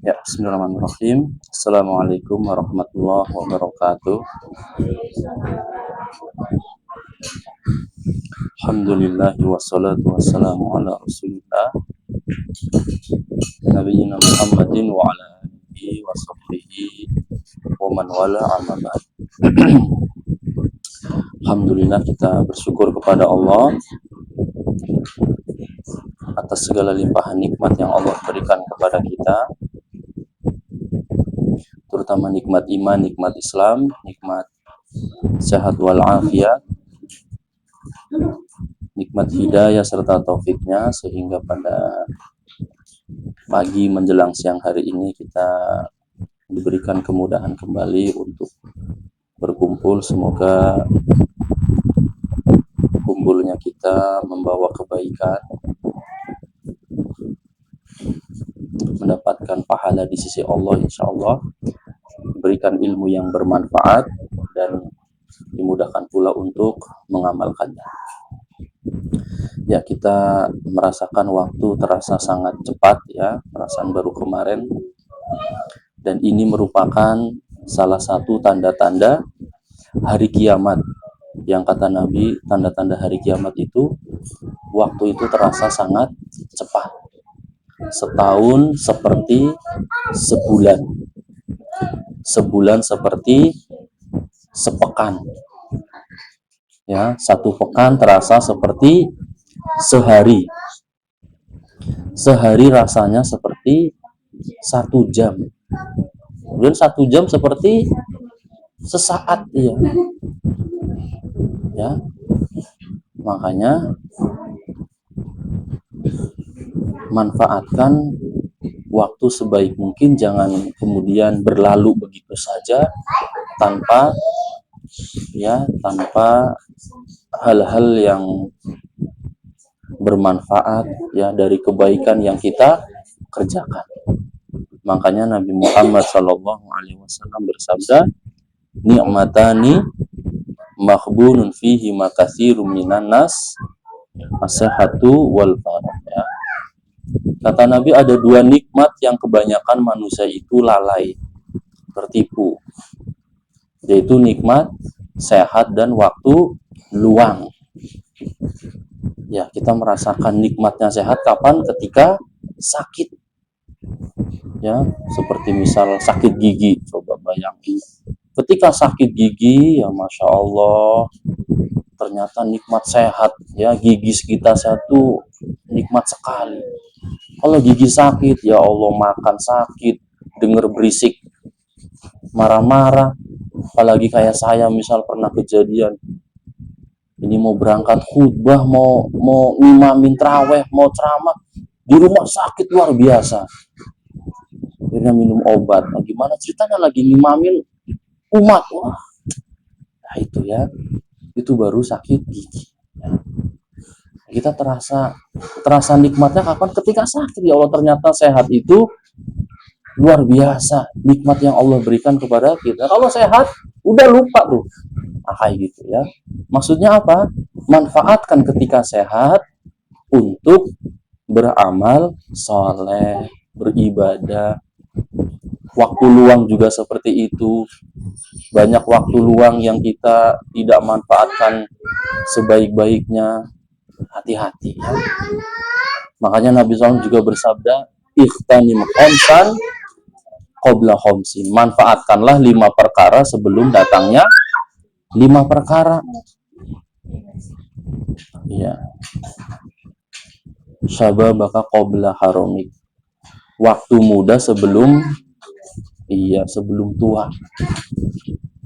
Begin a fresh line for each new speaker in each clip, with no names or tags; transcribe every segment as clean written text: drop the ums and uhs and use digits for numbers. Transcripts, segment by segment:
Ya, bismillahirrahmanirrahim. Assalamualaikum warahmatullahi wabarakatuh. Alhamdulillah wassalatu wassalamu ala rasulillah nabiyina Muhammadin wa ala alihi wa sahbihi wa man wala amma ba'd. Alhamdulillah kita bersyukur kepada Allah atas segala limpahan nikmat yang Allah berikan kepada kita, terutama nikmat iman, nikmat Islam, nikmat sehat wal afiat, nikmat hidayah serta taufiknya, sehingga pada pagi menjelang siang hari ini kita diberikan kemudahan kembali untuk berkumpul. Semoga kumpulnya kita membawa kebaikan, mendapatkan pahala di sisi Allah insya Allah, berikan ilmu yang bermanfaat, dan dimudahkan pula untuk mengamalkannya. Ya, kita merasakan waktu terasa sangat cepat ya, perasaan baru kemarin, dan ini merupakan salah satu tanda-tanda hari kiamat, yang kata Nabi tanda-tanda hari kiamat itu waktu itu terasa sangat cepat. Setahun seperti sebulan, sebulan seperti sepekan ya, satu pekan terasa seperti sehari, sehari rasanya seperti 1 jam, kemudian 1 jam seperti sesaat ya. Makanya manfaatkan waktu sebaik mungkin, jangan kemudian berlalu begitu saja tanpa hal-hal yang bermanfaat ya dari kebaikan yang kita kerjakan. Makanya Nabi Muhammad SAW bersabda, ni'matani makhbunun fihi makatsirun minan nas, as-sihhatu wal farah ya. Kata Nabi, ada 2 nikmat yang kebanyakan manusia itu lalai, tertipu, yaitu nikmat sehat dan waktu luang. Ya, kita merasakan nikmatnya sehat kapan? Ketika sakit. Ya, seperti misal sakit gigi, coba bayangin. Ketika sakit gigi, ya Masya Allah, ternyata nikmat sehat ya, gigi kita satu nikmat sekali. Kalau gigi sakit, ya Allah, makan sakit, denger berisik, marah-marah. Apalagi kayak saya misal pernah kejadian, ini mau berangkat khutbah, mau ngimamin traweh, mau ceramah, di rumah sakit luar biasa. Akhirnya minum obat. Nah, gimana ceritanya lagi ngimamin umat? Wah, nah itu ya, itu baru sakit gigi. Ya. Kita terasa nikmatnya kapan? Ketika sakit. Ya Allah, ternyata sehat itu luar biasa nikmat yang Allah berikan kepada kita. Kalau sehat udah lupa tuh. Nah, kayak gitu ya. Maksudnya apa? Manfaatkan ketika sehat untuk beramal soleh, beribadah. Waktu luang juga seperti itu. Banyak waktu luang yang kita tidak manfaatkan sebaik-baiknya. Hati-hati ya. Makanya Nabi SAW juga bersabda, ikhtanim khamsan qabla khamsin. Manfaatkanlah 5 perkara sebelum datangnya 5 perkara. Ya. Syababaka qabla haramik. Waktu muda sebelum tua.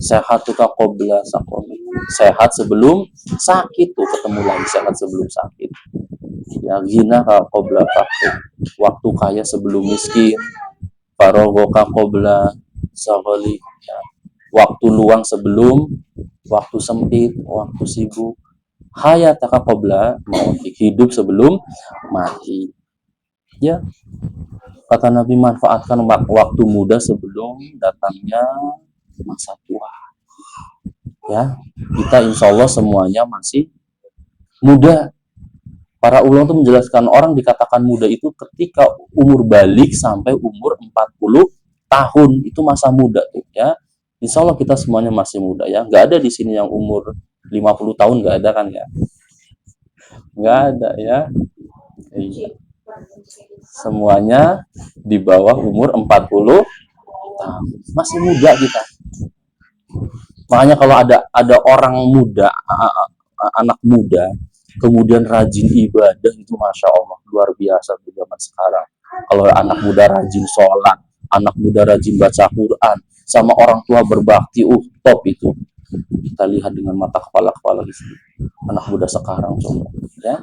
Sehat tuh qabla saqamik. Sehat sebelum sakit, tuh ketemu lagi sehat sebelum sakit. Ya, ghina qabla faqr. Waktu kaya sebelum miskin. Faraghoka qabla saghali. Ya. Waktu luang sebelum waktu sempit, waktu sibuk. Hayataka qabla mautik. Hidup sebelum mati. Ya, kata Nabi, manfaatkan waktu muda sebelum datangnya masa tua. Ya, kita insya Allah semuanya masih muda. Para ulama itu menjelaskan orang dikatakan muda itu ketika umur balik sampai umur 40 tahun, itu masa muda tuh ya. Insya Allah kita semuanya masih muda ya. Nggak ada di sini yang umur 50 tahun, nggak ada kan ya? Nggak ada ya. Iya. Semuanya di bawah umur 40 tahun. Masih muda kita. Makanya kalau ada orang muda, anak muda, kemudian rajin ibadah, itu masya Allah luar biasa di zaman sekarang. Kalau anak muda rajin sholat, anak muda rajin baca Quran, sama orang tua berbakti, top itu. Kita lihat dengan mata kepala di sini. Anak muda sekarang coba, ya.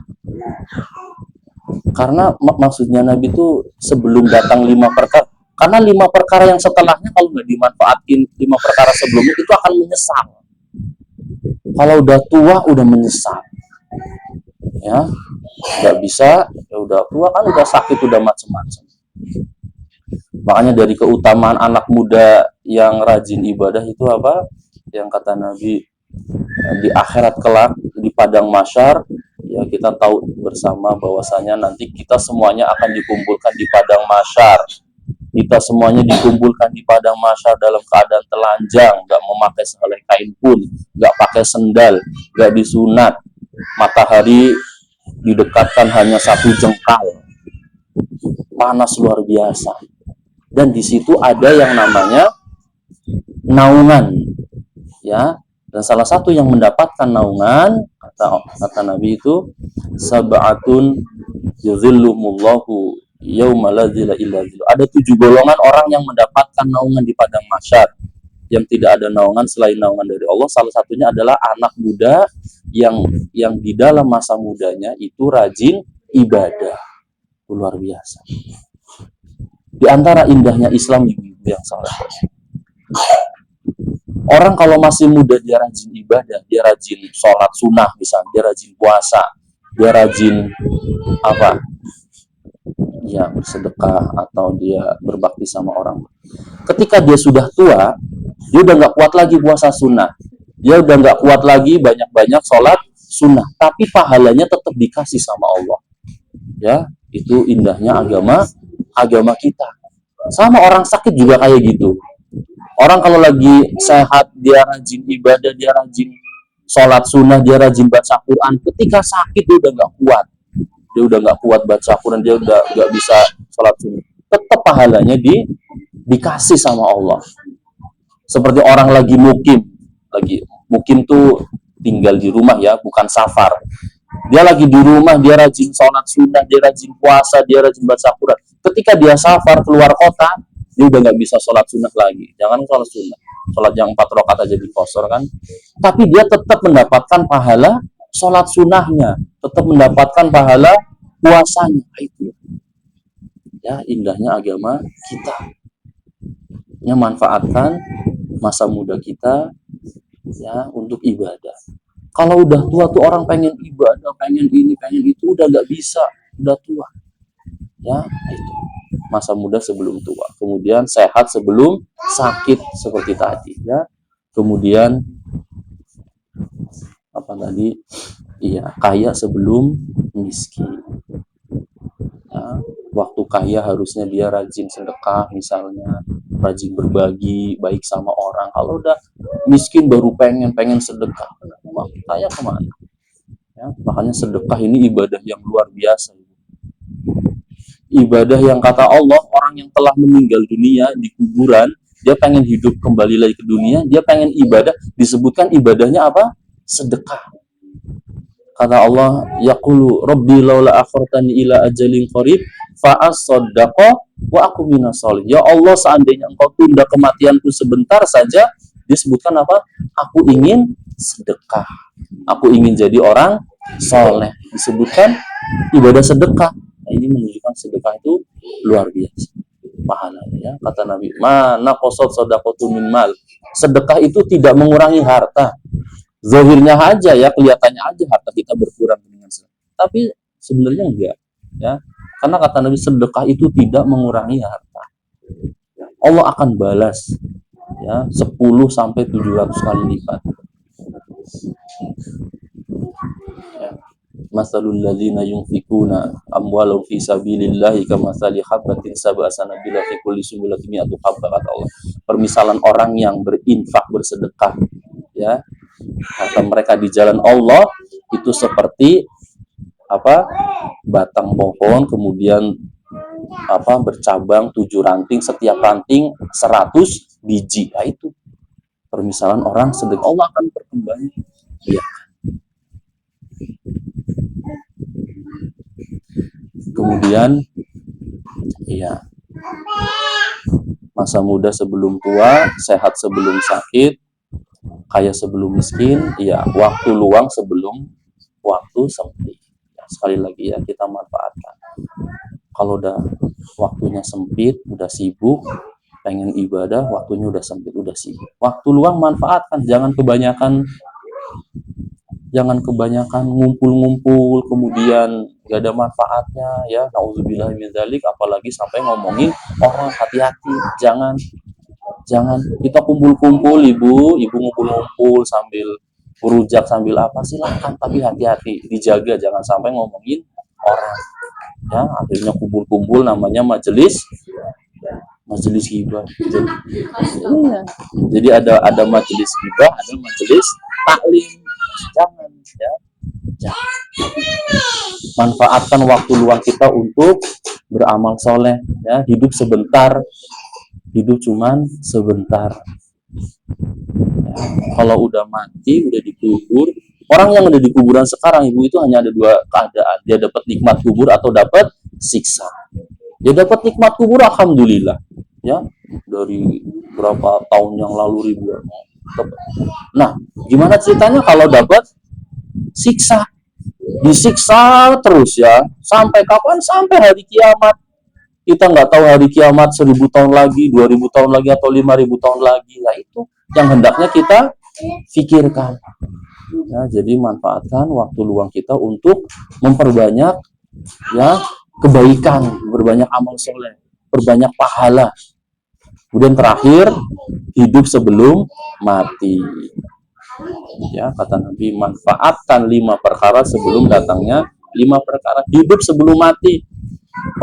Karena maksudnya Nabi itu sebelum datang 5 perkara, karena 5 perkara yang setelahnya kalau nggak dimanfaatin 5 perkara sebelumnya itu akan menyesal. Kalau udah tua udah menyesal, ya nggak bisa, ya udah tua kan, udah sakit, udah macam-macam. Makanya dari keutamaan anak muda yang rajin ibadah itu apa? Yang kata Nabi, di akhirat kelak di padang mahsyar, ya kita tahu bersama bahwasanya nanti kita semuanya akan dikumpulkan di padang mahsyar. Kita semuanya dikumpulkan di padang mahsyar dalam keadaan telanjang, nggak memakai sehelai kain pun, nggak pakai sendal, nggak disunat, matahari didekatkan hanya 1 jengkal, panas luar biasa. Dan di situ ada yang namanya naungan, ya. Dan salah satu yang mendapatkan naungan, kata Nabi itu, sab'atun yuzillumullahu yauma la zilla illa zilluh. Ada 7 golongan orang yang mendapatkan naungan di padang mahsyar, yang tidak ada naungan selain naungan dari Allah. Salah satunya adalah anak muda yang di dalam masa mudanya itu rajin ibadah. Luar biasa. Di antara indahnya Islam yang salah. Orang kalau masih muda dia rajin ibadah, dia rajin sholat sunnah misalnya, dia rajin puasa, dia rajin apa? Ya bersedekah atau dia berbakti sama orang. Ketika dia sudah tua, dia udah nggak kuat lagi puasa sunnah, dia udah nggak kuat lagi banyak-banyak sholat sunnah, tapi pahalanya tetap dikasih sama Allah. Ya, itu indahnya agama kita. Sama orang sakit juga kayak gitu. Orang kalau lagi sehat, dia rajin ibadah, dia rajin sholat sunnah, dia rajin baca Quran. Ketika sakit dia udah nggak kuat, dia udah nggak kuat baca Quran, dia udah nggak bisa sholat sunnah, tetap pahalanya dikasih sama Allah. Seperti orang lagi mukim tuh tinggal di rumah ya, bukan safar. Dia lagi di rumah, dia rajin sholat sunnah, dia rajin puasa, dia rajin baca Quran. Ketika dia safar keluar kota, dia udah nggak bisa sholat sunnah lagi. Jangan sholat sunnah, sholat yang 4 rakaat aja dikosor kan. Tapi dia tetap mendapatkan pahala sholat sunnahnya, tetap mendapatkan pahala puasanya. Itu ya indahnya agama kita. Ya, manfaatkan masa muda kita ya untuk ibadah. Kalau udah tua tuh orang pengen ibadah, pengen ini, pengen itu, udah nggak bisa, udah tua. Ya, itu masa muda sebelum tua. Kemudian sehat sebelum sakit seperti tadi ya. Kemudian apa tadi? Iya, kaya sebelum miskin. Ya, waktu kaya harusnya dia rajin sedekah misalnya, rajin berbagi baik sama orang. Kalau udah miskin baru pengen sedekah, kaya kemana? Ya, makanya sedekah ini ibadah yang luar biasa. Ibadah yang kata Allah, orang yang telah meninggal dunia di kuburan, dia pengen hidup kembali lagi ke dunia, dia pengen ibadah, disebutkan ibadahnya apa? Sedekah. Kata Allah, yaqulu rabbi laula akhartani ila ajalin qarib fa asaddaqa wa aku minas sholihin. Ya Allah, seandainya engkau tunda kematianku sebentar saja, disebutkan apa? Aku ingin sedekah. Aku ingin jadi orang soleh. Disebutkan ibadah sedekah. Nah, ini menunjukkan sedekah itu luar biasa pahalanya ya. Kata Nabi, mana qasad sadaqatu min mal. Sedekah itu tidak mengurangi harta. Zahirnya aja ya, kelihatannya aja harta kita berkurang dengan sedekah. Tapi sebenarnya enggak ya. Karena kata Nabi, sedekah itu tidak mengurangi harta. Allah akan balas ya 10 sampai 700 kali lipat. Ya. Masalul ladzina yunfikuna amwalahum fi sabilillahi kamatsali habbatin sab'a sanabila fi kulli sumbulatin mi'atu habbah, kata Allah. Permisalan orang yang berinfak, bersedekah, ya, harta mereka di jalan Allah itu seperti apa? Batang pohon kemudian bercabang 7 ranting, setiap ranting 100 biji. Nah, itu permisalan orang sedekah, Allah akan perkembang. Ya. Kemudian ya, masa muda sebelum tua, sehat sebelum sakit, kaya sebelum miskin, ya, waktu luang sebelum waktu sempit. Ya, sekali lagi ya, kita manfaatkan. Kalau udah waktunya sempit, udah sibuk, pengen ibadah, waktunya udah sempit, udah sibuk. Waktu luang manfaatkan, jangan kebanyakan ngumpul-ngumpul kemudian gak ada manfaatnya, ya. Nauzubillah min dzalik, apalagi sampai ngomongin orang. Hati-hati, jangan kita kumpul-kumpul, ibu ngumpul-ngumpul sambil berujak sambil apa, silahkan, tapi hati-hati, dijaga, jangan sampai ngomongin orang, ya. Akhirnya kumpul-kumpul namanya majelis hibah. Jadi ada majelis hibah, ada majelis taklim. Jangan, ya. Jangan. Manfaatkan waktu luang kita untuk beramal soleh, ya. Hidup sebentar, hidup cuman sebentar, ya. Kalau udah mati, udah dikubur, orang yang ada di kuburan sekarang, ibu, itu hanya ada 2 keadaan. Dia dapat nikmat kubur atau dapat siksa. Dia dapat nikmat kubur, alhamdulillah, ya, dari berapa tahun yang lalu, ribuan. Nah, gimana ceritanya kalau dapat siksa? Disiksa terus, ya, sampai kapan? Sampai hari kiamat. Kita nggak tahu hari kiamat 1000 tahun lagi, 2000 tahun lagi, atau 5000 tahun lagi. Nah, itu yang hendaknya kita pikirkan, ya. Jadi manfaatkan waktu luang kita untuk memperbanyak, ya, kebaikan, berbanyak amal soleh, berbanyak pahala. Kemudian terakhir, hidup sebelum mati, ya. Kata Nabi, manfaatkan 5 perkara sebelum datangnya 5 perkara. Hidup sebelum mati.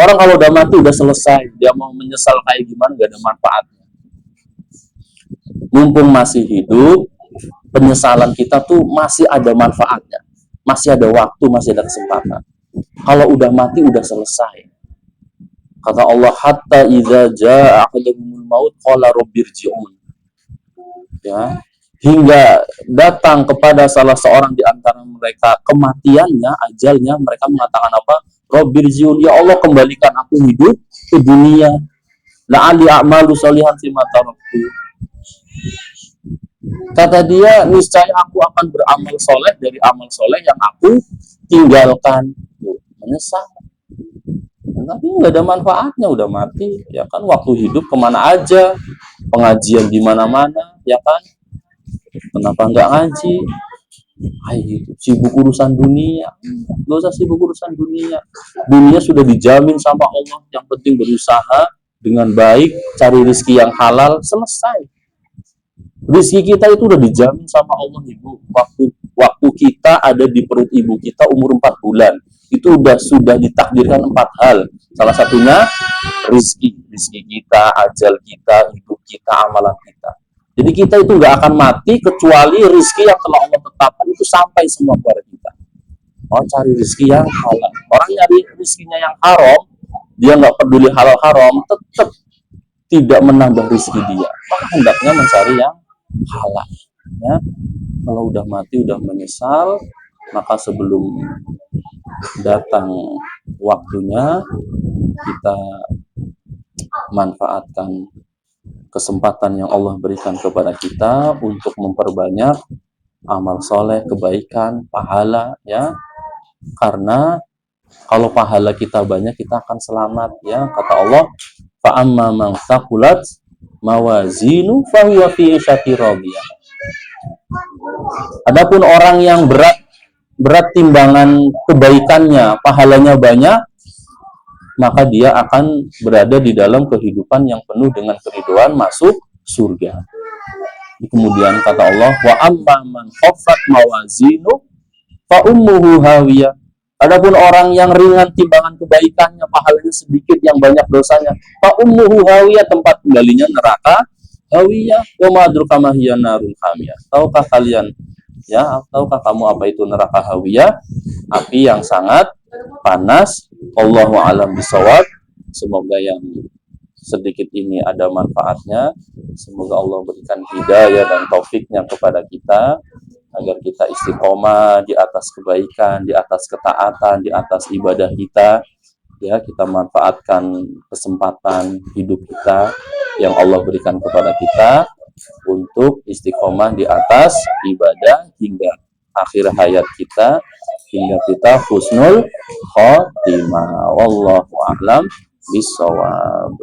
Orang kalau udah mati udah selesai, dia mau menyesal kayak gimana, gak ada manfaatnya. Mumpung masih hidup, penyesalan kita tuh masih ada manfaatnya, masih ada waktu, masih ada kesempatan. Kalau udah mati udah selesai. Kata Allah, hatta idza jaa ahadahumul maut qala rabbirji'un, ya, hingga datang kepada salah seorang di antara mereka kematiannya, ajalnya, mereka mengatakan apa? Rabbirji'un, ya Allah, kembalikan aku hidup ke dunia, la'ali a'malu sholihan fima taraktu. Kata dia, niscaya aku akan beramal soleh dari amal soleh yang aku tinggalkan. Menyesal, tapi nggak ada manfaatnya, udah mati, ya kan. Waktu hidup kemana aja, pengajian di mana-mana, ya kan. Kenapa nggak ngaji? Gitu, sibuk urusan dunia. Nggak usah sibuk urusan dunia. Dunia sudah dijamin sama Allah. Yang penting berusaha dengan baik, cari rezeki yang halal, selesai. Rezeki kita itu udah dijamin sama Allah, ibu. Waktu kita ada di perut ibu kita umur 4 bulan, itu sudah ditakdirkan 4 hal. Salah satunya rezeki kita, ajal kita, hidup kita, amalan kita. Jadi kita itu nggak akan mati kecuali rezeki yang telah Allah tetapkan itu sampai semua kepada kita. Oh, cari rezeki yang halal. Orang nyari rezekinya yang haram, dia nggak peduli halal haram, tetap tidak menambah rezeki dia. Maka hendaknya mencari yang halal, ya. Kalau udah mati, udah menyesal, maka sebelum datang waktunya, kita manfaatkan kesempatan yang Allah berikan kepada kita untuk memperbanyak amal soleh, kebaikan, pahala, ya. Karena kalau pahala kita banyak, kita akan selamat, ya. Kata Allah, fa amma man thaqulat mawazinu fa huwa fi 'ishatin radiyah. Adapun orang yang berat timbangan kebaikannya, pahalanya banyak, maka dia akan berada di dalam kehidupan yang penuh dengan keridhaan, masuk surga. Kemudian kata Allah, wa amma man khaffat mawazinu fa ummuhu hawiyah. Adapun orang yang ringan timbangan kebaikannya, pahalanya sedikit, yang banyak dosanya, fa ummuhu hawiyah, tempat kembalinya neraka hawiyah. Wa ma adraka ma hiya narun hamiyah. Tahukah kalian, ya, tahukah kamu apa itu neraka hawiyah? Api yang sangat panas. Allahu a'lam bishawab. Semoga yang sedikit ini ada manfaatnya. Semoga Allah berikan hidayah dan taufiknya kepada kita, agar kita istiqomah di atas kebaikan, di atas ketaatan, di atas ibadah kita. Ya, kita manfaatkan kesempatan hidup kita yang Allah berikan kepada kita untuk istiqomah di atas ibadah hingga akhir hayat kita, hingga kita husnul khotimah. Wallahu a'lam bishawab.